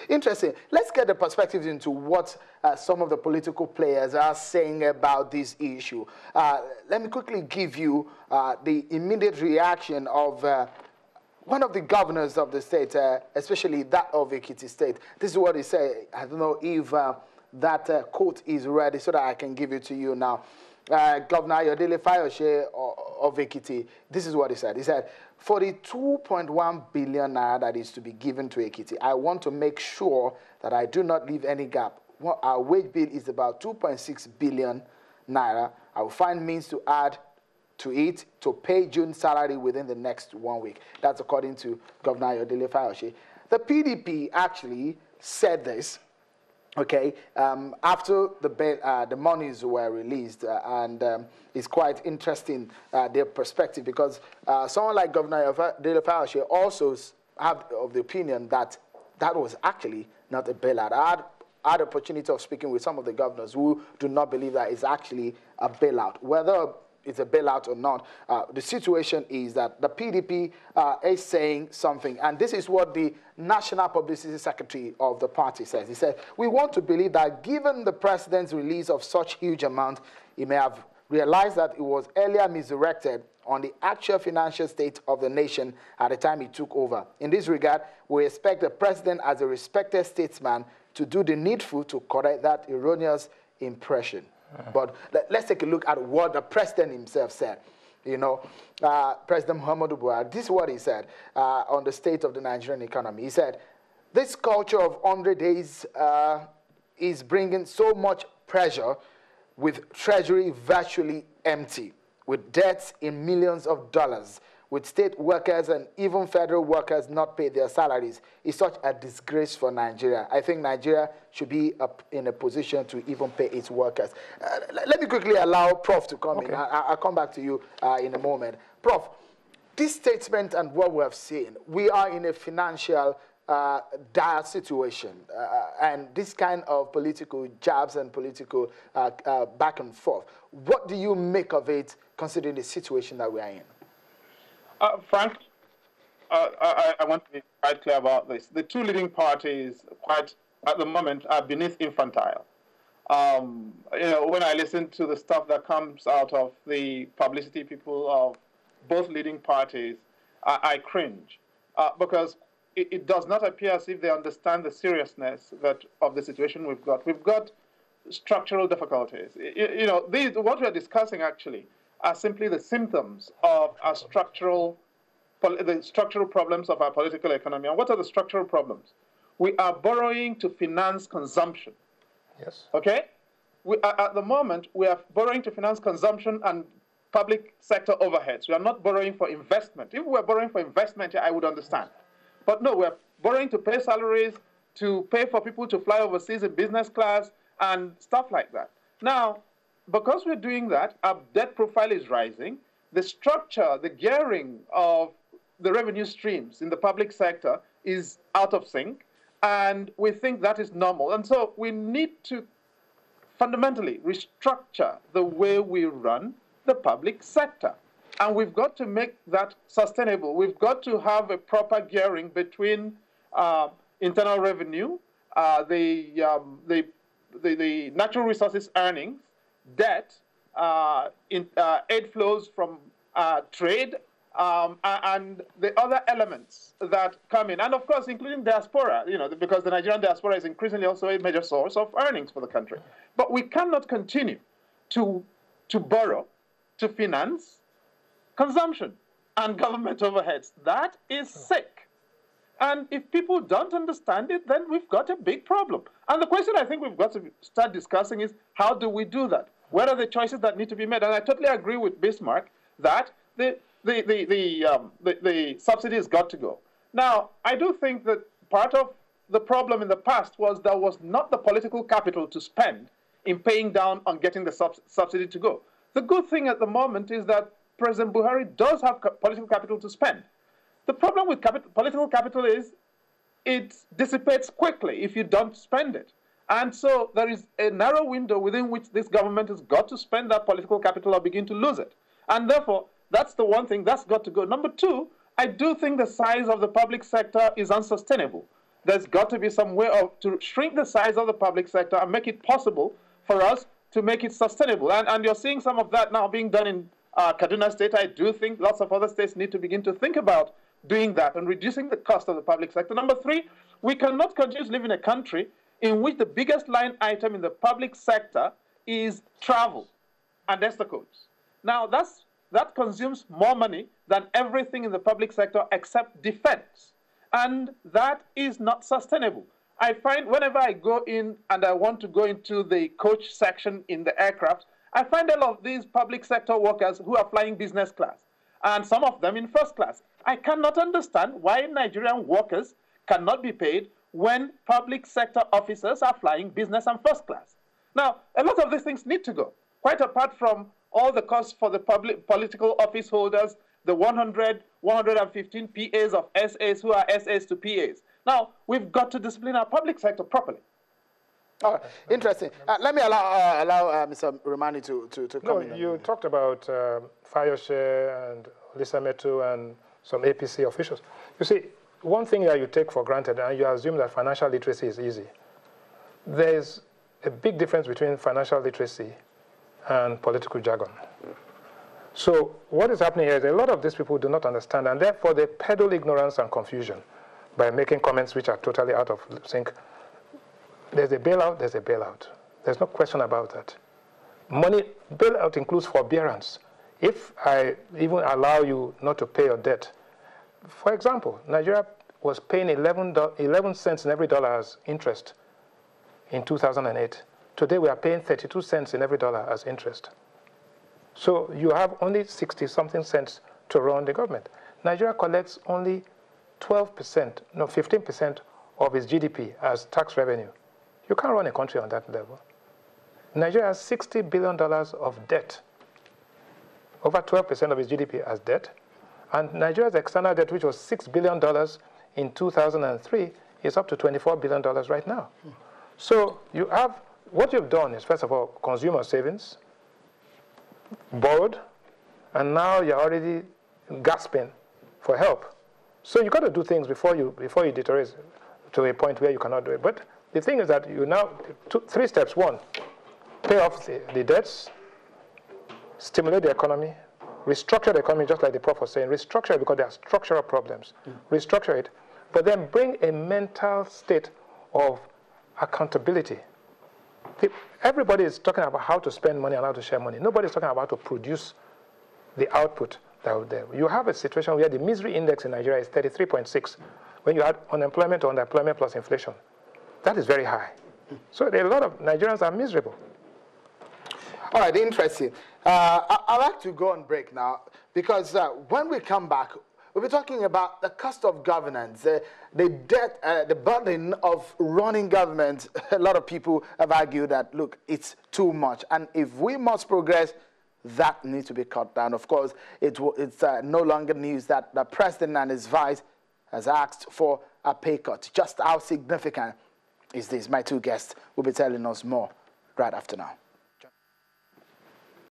Interesting. Let's get the perspectives into what some of the political players are saying about this issue. Let me quickly give you the immediate reaction of one of the governors of the state, especially that of Ekiti State. This is what he said. I don't know if that quote is ready so that I can give it to you now. Governor Ayodele Fayose of Ekiti, this is what he said. He said, for the 2.1 billion naira that is to be given to Ekiti, I want to make sure that I do not leave any gap. Our wage bill is about 2.6 billion naira. I will find means to add to it to pay June's salary within the next 1 week. That's according to Governor Ayodele Fayose. The PDP actually said this, okay, after the monies were released, and it's quite interesting, their perspective, because someone like Governor Ayodele Fayose also have of the opinion that that was actually not a bailout. I had the opportunity of speaking with some of the governors who do not believe that it's actually a bailout. Whether it's a bailout or not, the situation is that the PDP is saying something, and this is what the National Publicity Secretary of the party says. He said, we want to believe that given the president's release of such huge amount, he may have realized that it was earlier misdirected on the actual financial state of the nation at the time he took over. In this regard, we expect the president as a respected statesman to do the needful to correct that erroneous impression. But let's take a look at what the president himself said. You know, President Muhammadu Buhari, this is what he said on the state of the Nigerian economy. He said, this culture of 100 days is bringing so much pressure with treasury virtually empty, with debts in millions of dollars, with state workers and even federal workers not paid their salaries. Is such a disgrace for Nigeria. I think Nigeria should be in a position to even pay its workers. Let me quickly allow Prof to come in. I'll come back to you in a moment. Prof, this statement and what we have seen, we are in a financial dire situation, and this kind of political jabs and political back and forth. What do you make of it, considering the situation that we are in? Frank, I want to be quite clear about this. The two leading parties, at the moment, are beneath infantile. You know, when I listen to the stuff that comes out of the publicity people of both leading parties, I cringe because it does not appear as if they understand the seriousness of the situation we've got. We've got structural difficulties. You know, what we're discussing actually are simply the symptoms of the structural problems of our political economy. And what are the structural problems? We are borrowing to finance consumption. Yes. Okay? At the moment, we are borrowing to finance consumption and public sector overheads. We are not borrowing for investment. If we were borrowing for investment, I would understand. But no, we're borrowing to pay salaries, to pay for people to fly overseas in business class, and stuff like that. Now, because we're doing that, our debt profile is rising. The structure, the gearing of the revenue streams in the public sector is out of sync, and we think that is normal. And so we need to fundamentally restructure the way we run the public sector. And we've got to make that sustainable. We've got to have a proper gearing between internal revenue, the natural resources earnings, debt, aid flows from trade, and the other elements that come in. And of course, including diaspora, you know, because the Nigerian diaspora is increasingly also a major source of earnings for the country. But we cannot continue to borrow to finance consumption and government overheads. That is sick. And if people don't understand it, then we've got a big problem. And the question I think we've got to start discussing is, how do we do that? What are the choices that need to be made? And I totally agree with Bismarck that the subsidy has got to go. Now, I do think that part of the problem in the past was there was not the political capital to spend in paying down on getting the subsidy to go. The good thing at the moment is that President Buhari does have political capital to spend. The problem with political capital is it dissipates quickly if you don't spend it. And so there is a narrow window within which this government has got to spend that political capital or begin to lose it. And therefore, that's the one thing that's got to go. Number two, I do think the size of the public sector is unsustainable. there's got to be some way to shrink the size of the public sector and make it possible for us to make it sustainable. And you're seeing some of that now being done in Kaduna State. I do think lots of other states need to begin to think about doing that and reducing the cost of the public sector. Number three, we cannot continue to live in a country in which the biggest line item in the public sector is travel and ESTA codes. Now, that consumes more money than everything in the public sector except defense. And that is not sustainable. I find whenever I go in and I want to go into the coach section in the aircraft, I find a lot of these public sector workers who are flying business class, and some of them in first class. I cannot understand why Nigerian workers cannot be paid when public sector officers are flying business and first class. Now, a lot of these things need to go, quite apart from all the costs for the political office holders, the 100, 115 PAs of SAs who are SAs to PAs. Now, we've got to discipline our public sector properly. Oh, interesting. Let me allow Mr. Romani to come in. You talked about Fayose and Lisa Metu and some APC officials. You see, one thing that you take for granted, and you assume that financial literacy is easy. There's a big difference between financial literacy and political jargon. So what is happening here is a lot of these people do not understand, and therefore they peddle ignorance and confusion by making comments which are totally out of sync. There's a bailout, there's a bailout. There's no question about that. Money, bailout includes forbearance. If I even allow you not to pay your debt, for example, Nigeria was paying 11 cents in every dollar as interest in 2008. Today we are paying 32 cents in every dollar as interest. So you have only 60-something cents to run the government. Nigeria collects only 12%, no, 15% of its GDP as tax revenue. You can't run a country on that level. Nigeria has $60 billion of debt, over 12% of its GDP as debt. And Nigeria's external debt, which was $6 billion in 2003, is up to $24 billion right now. So you have, what you've done is, first of all, consumer savings, borrowed, and now you're already gasping for help. So you've got to do things before you deteriorate to a point where you cannot do it. But the thing is that you now, three steps. One, pay off the debts, stimulate the economy, restructure the economy, just like the Prof was saying, restructure it because there are structural problems. Restructure it, but then bring a mental state of accountability. Everybody is talking about how to spend money and how to share money. Nobody is talking about how to produce the output out there. You have a situation where the misery index in Nigeria is 33.6 when you add unemployment or underemployment plus inflation. That is very high. So a lot of Nigerians are miserable. All right, interesting. I'd like to go on break now because when we come back, we'll be talking about the cost of governance, the debt, the burden of running government. A lot of people have argued that, look, it's too much. And if we must progress, that needs to be cut down. Of course, it's no longer news that the president and his vice has asked for a pay cut. Just how significant is this? My two guests will be telling us more right after now.